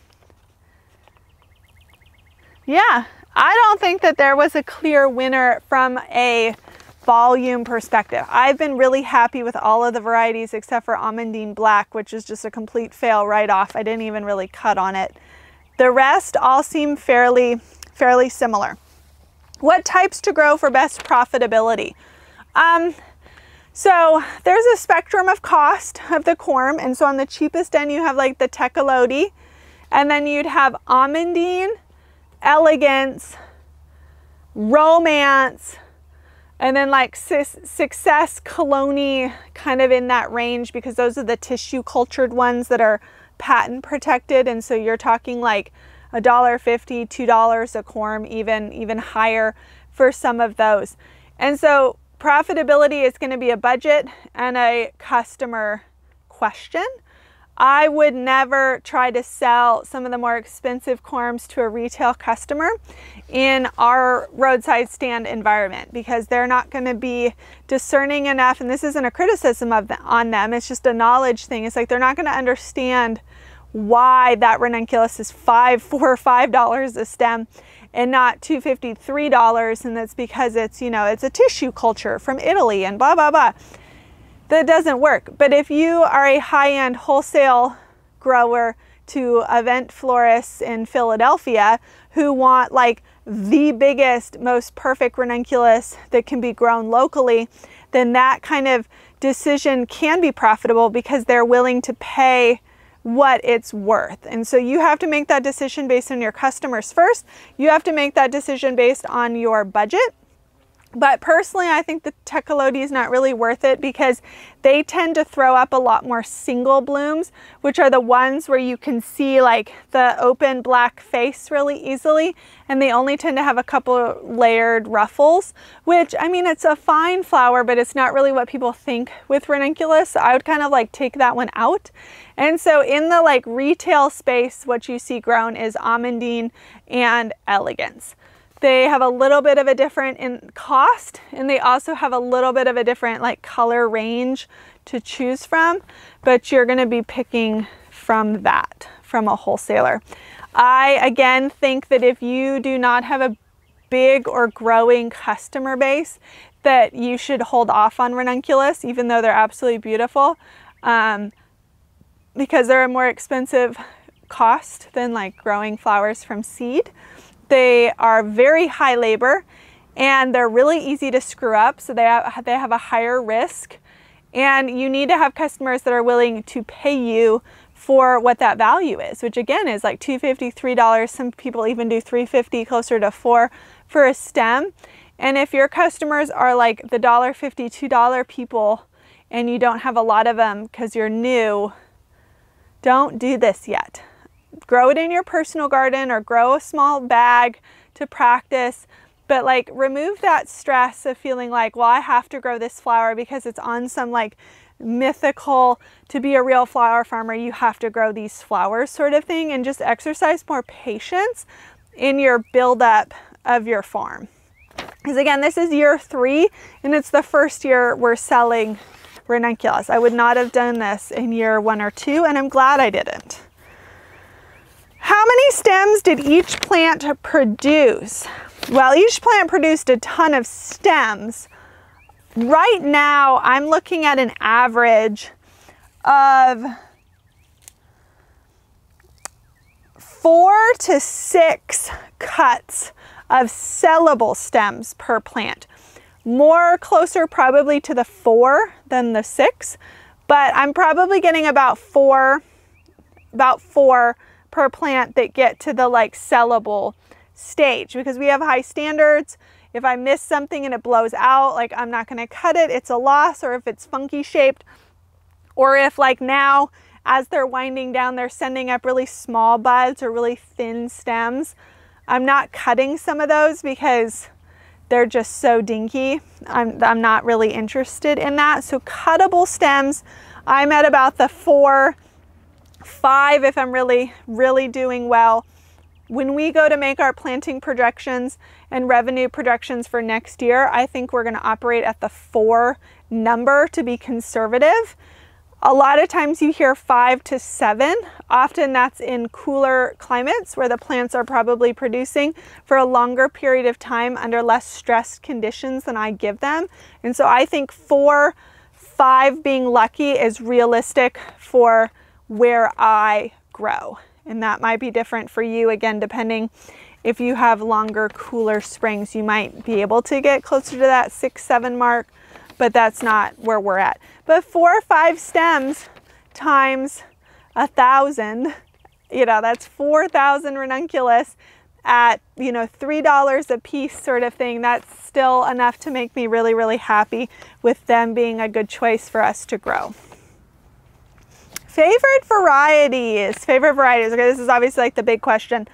Speaker 1: Yeah, I don't think that there was a clear winner from a volume perspective. I've been really happy with all of the varieties except for Amandine Black, which is just a complete fail right off. I didn't even really cut on it. The rest all seem fairly similar. What types to grow for best profitability? So there's a spectrum of cost of the Coram, and so on the cheapest end you have like the Teculoti, and then you'd have Amandine, Elegance, Romance, and then like Success, Colony, kind of in that range, because those are the tissue cultured ones that are patent protected, and so you're talking like $1.50, $2 a Coram, even higher for some of those. And so profitability is going to be a budget and a customer question. I would never try to sell some of the more expensive Corams to a retail customer in our roadside stand environment, because they're not going to be discerning enough. And this isn't a criticism on them, it's just a knowledge thing. It's like they're not going to understand why that ranunculus is $4 or $5 a stem and not $2.50, $3, and that's because it's, you know, it's a tissue culture from Italy and blah blah blah. That doesn't work. But if you are a high-end wholesale grower to event florists in Philadelphia who want like the biggest, most perfect ranunculus that can be grown locally, then that kind of decision can be profitable because they're willing to pay what it's worth. And so you have to make that decision based on your customers first. You have to make that decision based on your budget. But personally, I think the Teculoti is not really worth it because they tend to throw up a lot more single blooms, which are the ones where you can see like the open black face really easily. And they only tend to have a couple layered ruffles, which, I mean, it's a fine flower, but it's not really what people think with ranunculus. So I would kind of like take that one out. And so in the like retail space, what you see grown is Amandine and Elegance. They have a little bit of a different in cost, and they also have a little bit of a different like color range to choose from, but you're going to be picking from that, from a wholesaler. I again think that if you do not have a big or growing customer base, that you should hold off on ranunculus, even though they're absolutely beautiful, because they're a more expensive cost than like growing flowers from seed. They are very high labor and they're really easy to screw up, so they have a higher risk, and you need to have customers that are willing to pay you for what that value is, which again is like $2.50, $3. Some people even do $3.50, closer to $4 for a stem. And if your customers are like the $1.50, $2 people and you don't have a lot of them because you're new, don't do this yet. Grow it in your personal garden or grow a small bag to practice, but like remove that stress of feeling like, well, I have to grow this flower because it's on some like mythical, to be a real flower farmer, you have to grow these flowers sort of thing, and just exercise more patience in your buildup of your farm. Because again, this is year 3 and it's the first year we're selling Ranunculus. I would not have done this in year 1 or 2, and I'm glad I didn't. How many stems did each plant produce? Well, each plant produced a ton of stems. Right now, I'm looking at an average of 4 to 6 cuts of sellable stems per plant. More closer probably to the 4 than the 6, but I'm probably getting about four per plant that get to the like sellable stage, because we have high standards. If I miss something and it blows out, like I'm not gonna cut it, it's a loss. Or if it's funky shaped, or if like now as they're winding down, they're sending up really small buds or really thin stems, I'm not cutting some of those because they're just so dinky. I'm not really interested in that. So cuttable stems, I'm at about the 4, 5 if I'm really doing well. When we go to make our planting projections and revenue projections for next year, I think we're going to operate at the 4 number to be conservative. A lot of times you hear 5 to 7. Often that's in cooler climates where the plants are probably producing for a longer period of time under less stressed conditions than I give them. And so I think 4, 5 being lucky is realistic for where I grow. And that might be different for you, again, depending if you have longer, cooler springs, you might be able to get closer to that 6, 7 mark, but that's not where we're at. But 4 or 5 stems times 1,000, you know, that's 4,000 ranunculus at, you know, $3 a piece sort of thing. That's still enough to make me really happy with them being a good choice for us to grow. Favorite varieties. Okay, this is obviously like the big question.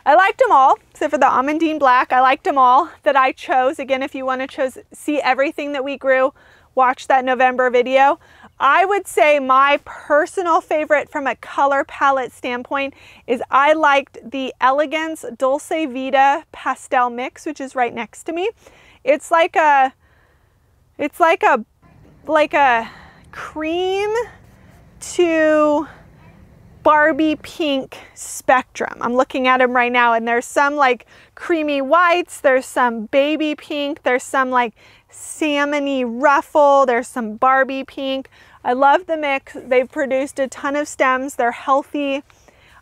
Speaker 1: I liked them all, except for the Almondine Black. I liked them all that I chose. Again, if you want to see everything that we grew, watch that November video. I would say my personal favorite from a color palette standpoint is I liked the Elegance Dulce Vita Pastel Mix, which is right next to me. It's like a cream to Barbie pink spectrum. I'm looking at them right now, and there's some like creamy whites, there's some baby pink, there's some like salmony ruffle, there's some Barbie pink. I love the mix. They've produced a ton of stems. They're healthy.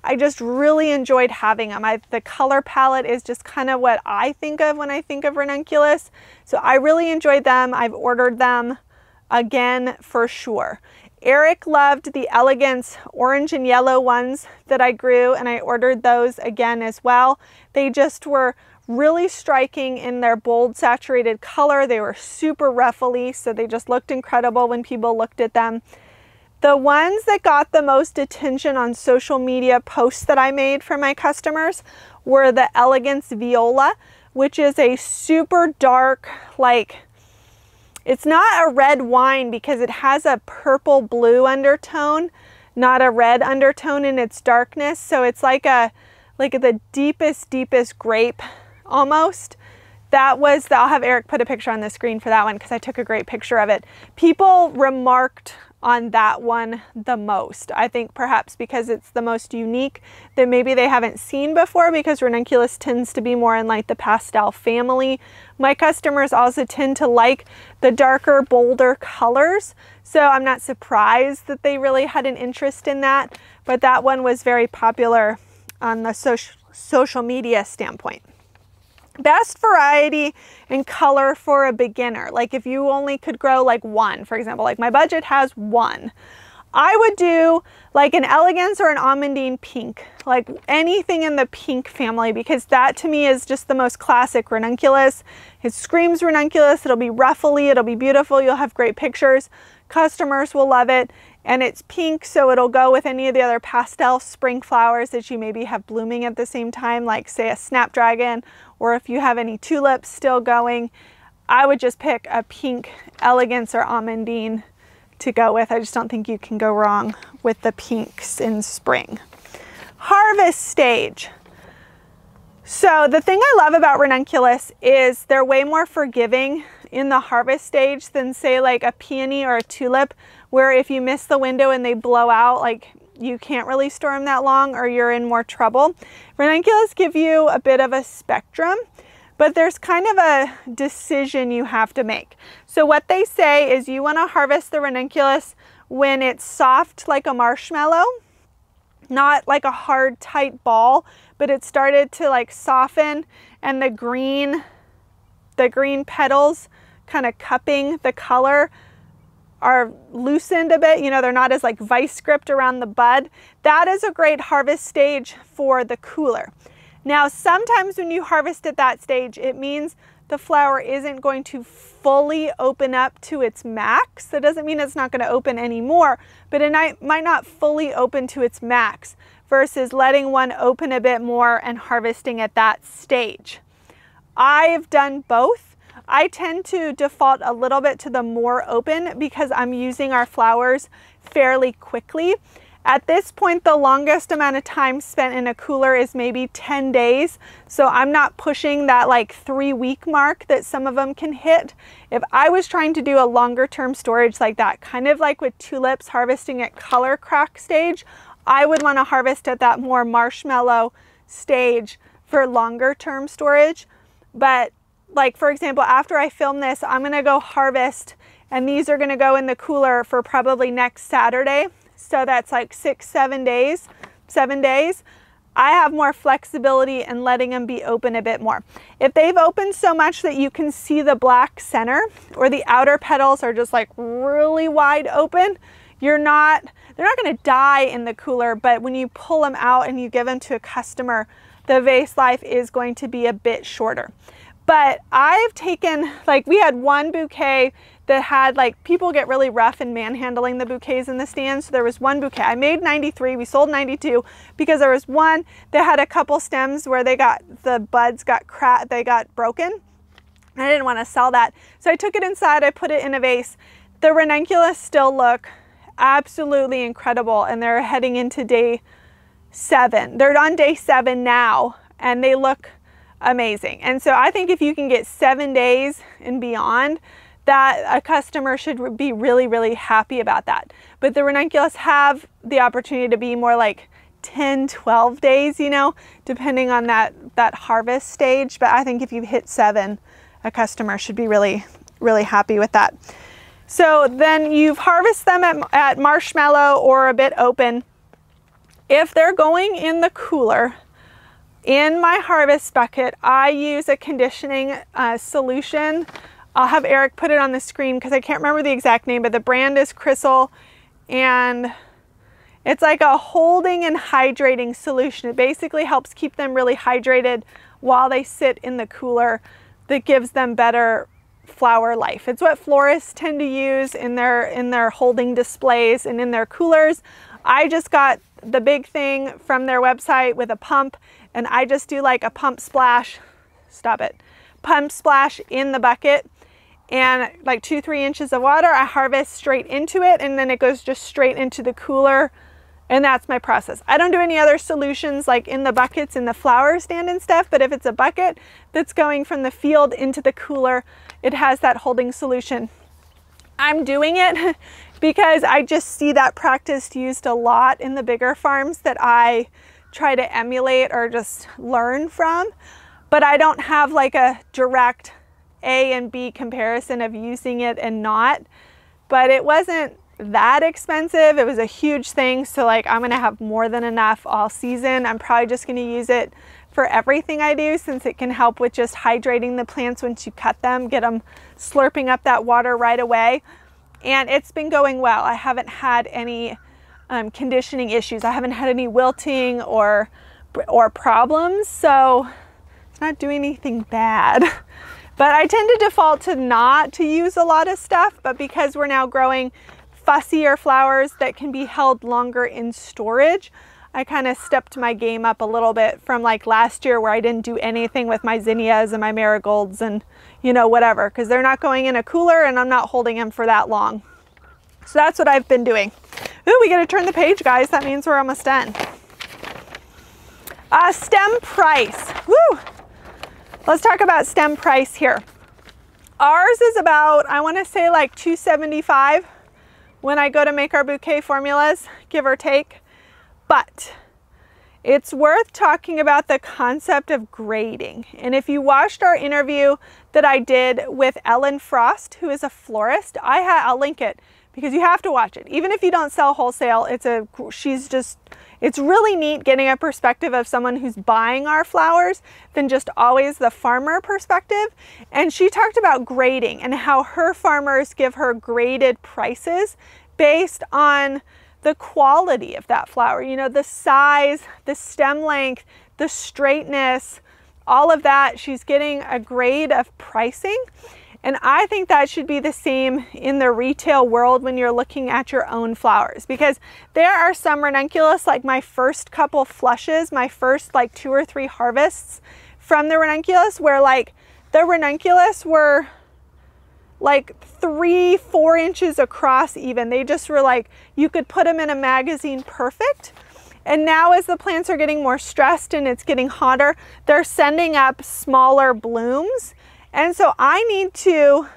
Speaker 1: I just really enjoyed having them. The color palette is just kind of what I think of when I think of ranunculus. So I really enjoyed them. I've ordered them again for sure. Eric loved the Elegance orange and yellow ones that I grew, and I ordered those again as well. They just were really striking in their bold saturated color. They were super ruffly, so they just looked incredible when people looked at them. The ones that got the most attention on social media posts that I made for my customers were the Elegance Viola, which is a super dark, like, it's not a red wine because it has a purple blue undertone, not a red undertone in its darkness. So it's like the deepest grape almost. That was, I'll have Eric put a picture on the screen for that one because I took a great picture of it. People remarked on that one the most. I think perhaps because it's the most unique that maybe they haven't seen before, because ranunculus tends to be more in like the pastel family. My customers also tend to like the darker, bolder colors. So I'm not surprised that they really had an interest in that, but that one was very popular on the social media standpoint. Best variety and color for a beginner. Like if you only could grow like one, for example, like my budget has one. I would do like an elegance or an almondine pink, like anything in the pink family, because that to me is just the most classic ranunculus. It screams ranunculus. It'll be ruffly, it'll be beautiful, you'll have great pictures, customers will love it, and it's pink, so it'll go with any of the other pastel spring flowers that you maybe have blooming at the same time, like say a snapdragon, or if you have any tulips still going, I would just pick a pink elegance or almondine to go with. I just don't think you can go wrong with the pinks in spring. Harvest stage. So the thing I love about ranunculus is they're way more forgiving in the harvest stage than say like a peony or a tulip, where if you miss the window and they blow out, like you can't really store them that long or you're in more trouble. Ranunculus give you a bit of a spectrum, but there's kind of a decision you have to make. So what they say is you want to harvest the ranunculus when it's soft like a marshmallow, not like a hard tight ball, but it started to like soften and the green petals kind of cupping the color are loosened a bit, you know, they're not as like vice gripped around the bud. That is a great harvest stage for the cooler. Now, sometimes when you harvest at that stage, it means the flower isn't going to fully open up to its max. That doesn't mean it's not going to open anymore, but it might not fully open to its max versus letting one open a bit more and harvesting at that stage. I've done both. I tend to default a little bit to the more open because I'm using our flowers fairly quickly. At this point, the longest amount of time spent in a cooler is maybe 10 days. So I'm not pushing that like 3-week mark that some of them can hit. If I was trying to do a longer term storage like that, kind of like with tulips harvesting at color crack stage, I would want to harvest at that more marshmallow stage for longer term storage. But like, for example, after I film this, I'm going to go harvest, and these are going to go in the cooler for probably next Saturday. So that's like 7 days. I have more flexibility in letting them be open a bit more. If they've opened so much that you can see the black center or the outer petals are just like really wide open, they're not going to die in the cooler, but when you pull them out and you give them to a customer, the vase life is going to be a bit shorter. But I've taken, like, we had one bouquet that had, like, people get really rough in manhandling the bouquets in the stand. So there was one bouquet. I made 93, we sold 92 because there was one that had a couple stems where the buds got broken. I didn't want to sell that. So I took it inside, I put it in a vase. The ranunculus still look absolutely incredible, and they're heading into day 7. They're on day 7 now, and they look amazing. And so I think if you can get 7 days and beyond, that a customer should be really, really happy about that. But the ranunculus have the opportunity to be more like 10, 12 days, you know, depending on that harvest stage. But I think if you hit 7, a customer should be really, really happy with that. So then you've harvested them at marshmallow or a bit open. If they're going in the cooler, in my harvest bucket, I use a conditioning solution. I'll have Eric put it on the screen because I can't remember the exact name, but the brand is Crystal, and it's like a holding and hydrating solution. It basically helps keep them really hydrated while they sit in the cooler. That gives them better flower life. It's what florists tend to use in their holding displays and in their coolers. I just got the big thing from their website with a pump, and I just do like a pump splash, pump splash in the bucket, and like 2-3 inches of water, I harvest straight into it, and then it goes just straight into the cooler, and that's my process. I don't do any other solutions like in the buckets in the flower stand and stuff, but if it's a bucket that's going from the field into the cooler, it has that holding solution. I'm doing it because I just see that practice used a lot in the bigger farms that I try to emulate or just learn from, but I don't have like a direct A and B comparison of using it and not. But it wasn't that expensive. It was a huge thing, so like I'm gonna have more than enough all season. I'm probably just gonna use it for everything I do, since it can help with just hydrating the plants once you cut them, get them slurping up that water right away. And it's been going well. I haven't had any conditioning issues. I haven't had any wilting or problems, so it's not doing anything bad. But I tend to default to not to use a lot of stuff, but because we're now growing fussier flowers that can be held longer in storage, I kind of stepped my game up a little bit from like last year where I didn't do anything with my zinnias and my marigolds and, you know, whatever, because they're not going in a cooler and I'm not holding them for that long. So that's what I've been doing. Ooh, we got to turn the page, guys. That means we're almost done. Stem price. Woo! Let's talk about stem price here. Ours is about, I want to say like $2.75 when I go to make our bouquet formulas, give or take. But it's worth talking about the concept of grading. And if you watched our interview that I did with Ellen Frost, who is a florist, I'll link it because you have to watch it. Even if you don't sell wholesale, it's really neat getting a perspective of someone who's buying our flowers than just always the farmer perspective. And she talked about grading and how her farmers give her graded prices based on the quality of that flower, you know, the size, the stem length, the straightness, all of that. She's getting a grade of pricing. And I think that should be the same in the retail world when you're looking at your own flowers, because there are some ranunculus, like my first couple flushes, my first like 2 or 3 harvests from the ranunculus, where like the ranunculus were like 3-4 inches across even. They just were like, you could put them in a magazine perfect. And now as the plants are getting more stressed and it's getting hotter, they're sending up smaller blooms. And so I need to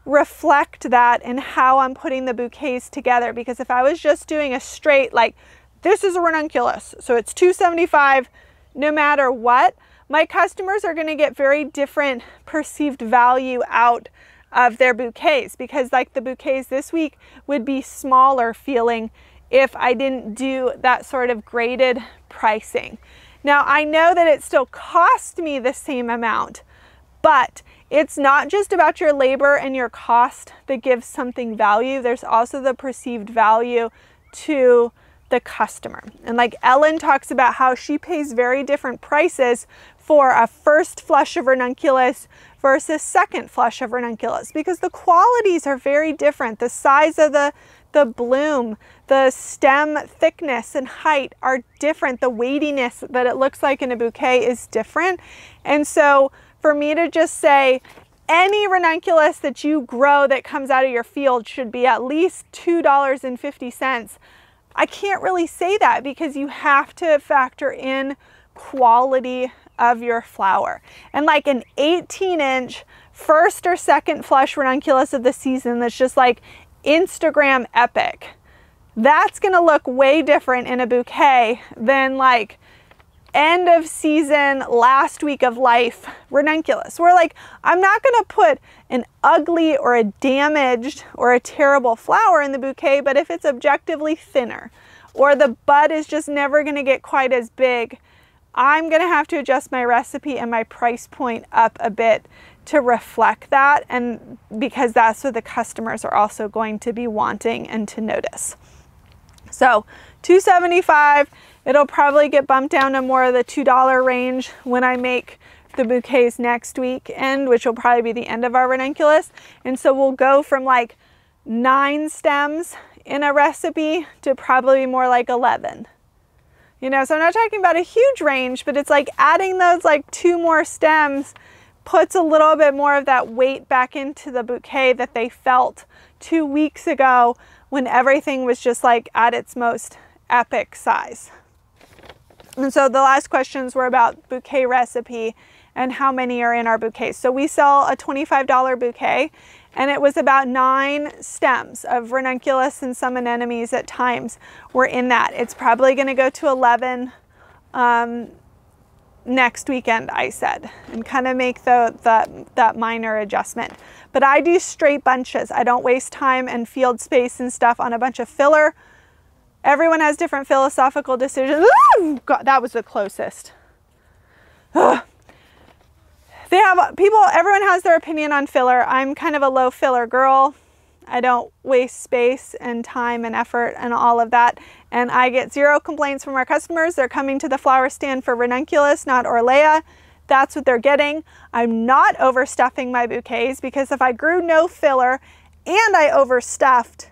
Speaker 1: reflect that in how I'm putting the bouquets together, because if I was just doing a straight, like this is a ranunculus, so it's $2.75 no matter what, my customers are going to get very different perceived value out of their bouquets, because like the bouquets this week would be smaller feeling if I didn't do that sort of graded pricing. Now I know that it still cost me the same amount, but it's not just about your labor and your cost that gives something value. There's also the perceived value to the customer. And like Ellen talks about how she pays very different prices for a first flush of ranunculus versus second flush of ranunculus, because the qualities are very different. The size of the bloom, the stem thickness and height are different. The weightiness that it looks like in a bouquet is different. And so for me to just say any ranunculus that you grow that comes out of your field should be at least $2.50, I can't really say that, because you have to factor in quality of your flower. And like an 18-inch first or second flush ranunculus of the season that's just like Instagram epic, that's gonna look way different in a bouquet than like end of season, last week of life ranunculus. Where like, I'm not gonna put an ugly or a damaged or a terrible flower in the bouquet, but if it's objectively thinner or the bud is just never gonna get quite as big, I'm gonna have to adjust my recipe and my price point up a bit to reflect that, and because that's what the customers are also going to be wanting and to notice. So $2.75, it'll probably get bumped down to more of the $2 range when I make the bouquets next weekend, which will probably be the end of our ranunculus. And so we'll go from like 9 stems in a recipe to probably more like 11. You know, so I'm not talking about a huge range, but it's like adding those like 2 more stems puts a little bit more of that weight back into the bouquet that they felt 2 weeks ago when everything was just like at its most epic size. And so the last questions were about bouquet recipe and how many are in our bouquets. So we sell a $25 bouquet, and it was about 9 stems of ranunculus and some anemones at times were in that. It's probably going to go to 11 next weekend, I said, and kind of make that minor adjustment. But I do straight bunches. I don't waste time and field space and stuff on a bunch of filler. Everyone has different philosophical decisions. Ooh, God, that was the closest. Ugh. Everyone has their opinion on filler. I'm kind of a low filler girl. I don't waste space and time and effort and all of that. And I get zero complaints from our customers. They're coming to the flower stand for Ranunculus, not Orlea. That's what they're getting. I'm not overstuffing my bouquets, because if I grew no filler and I overstuffed,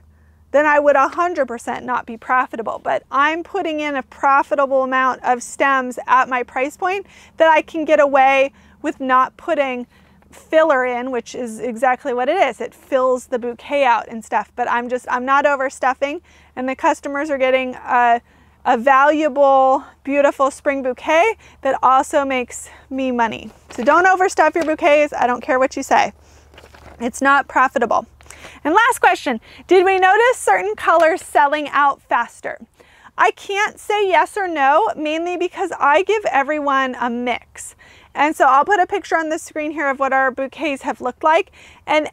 Speaker 1: then I would 100% not be profitable. But I'm putting in a profitable amount of stems at my price point that I can get away with not putting filler in, which is exactly what it is. It fills the bouquet out and stuff, but I'm not overstuffing, and the customers are getting a valuable, beautiful spring bouquet that also makes me money. So don't overstuff your bouquets. I don't care what you say. It's not profitable. And last question, did we notice certain colors selling out faster? I can't say yes or no, mainly because I give everyone a mix. And so I'll put a picture on the screen here of what our bouquets have looked like. And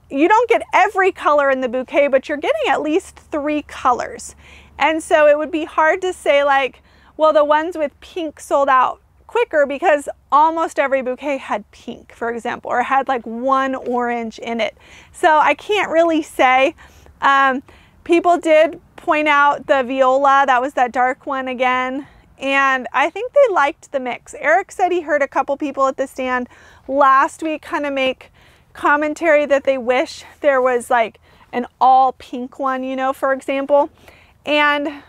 Speaker 1: you don't get every color in the bouquet, but you're getting at least 3 colors. And so it would be hard to say like, well, the ones with pink sold out quicker because almost every bouquet had pink, for example, or had like 1 orange in it. So I can't really say. People did point out the viola, that was that dark one again. And I think they liked the mix. Eric said he heard a couple people at the stand last week kind of make commentary that they wish there was like an all pink one, you know, for example. And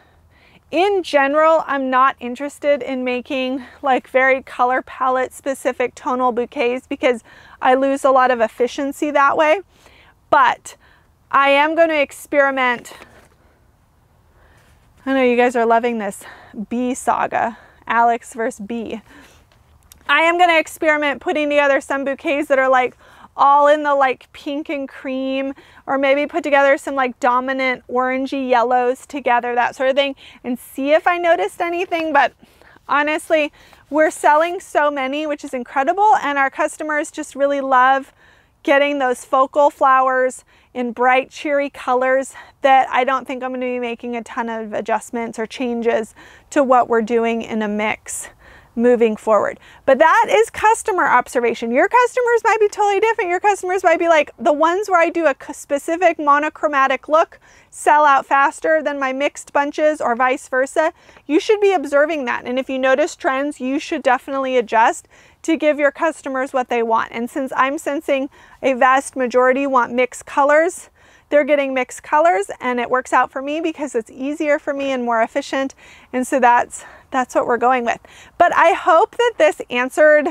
Speaker 1: in general, I'm not interested in making like very color palette specific tonal bouquets because I lose a lot of efficiency that way. But I am going to experiment. I know you guys are loving this bee saga, Alex versus bee. I am going to experiment putting together some bouquets that are like all in the like pink and cream, or maybe put together some like dominant orangey yellows together, that sort of thing, and see if I noticed anything. But honestly, we're selling so many, which is incredible, and our customers just really love getting those focal flowers in bright, cheery colors that I don't think I'm going to be making a ton of adjustments or changes to what we're doing in a mix moving forward. But that is customer observation. Your customers might be totally different. Your customers might be like, the ones where I do a specific monochromatic look sell out faster than my mixed bunches, or vice versa. You should be observing that. And if you notice trends, you should definitely adjust to give your customers what they want. And since I'm sensing a vast majority want mixed colors, they're getting mixed colors, and it works out for me because it's easier for me and more efficient. And so that's what we're going with. But I hope that this answered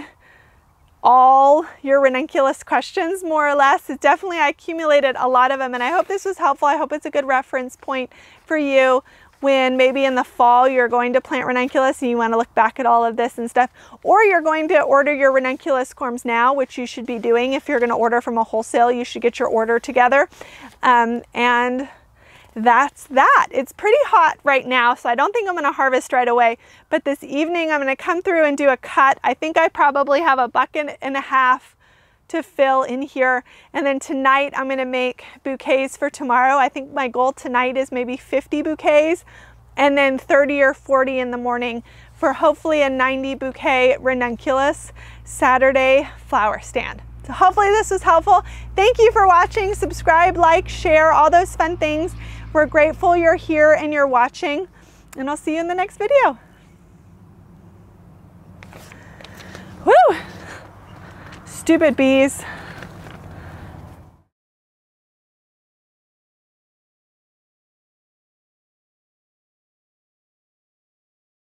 Speaker 1: all your ranunculus questions, more or less. It definitely, I accumulated a lot of them, and I hope this was helpful. I hope it's a good reference point for you when maybe in the fall you're going to plant ranunculus and you want to look back at all of this and stuff, or you're going to order your ranunculus corms now, which you should be doing. If you're going to order from a wholesale, you should get your order together. And that's that. It's pretty hot right now, so I don't think I'm going to harvest right away, but this evening I'm going to come through and do a cut. I think I probably have a bucket and a half to fill in here, and then tonight I'm going to make bouquets for tomorrow. I think my goal tonight is maybe 50 bouquets, and then 30 or 40 in the morning for hopefully a 90 bouquet ranunculus Saturday flower stand. So hopefully this was helpful. Thank you for watching. Subscribe, like, share, all those fun things. We're grateful you're here and you're watching, and I'll see you in the next video. Woo! Stupid bees.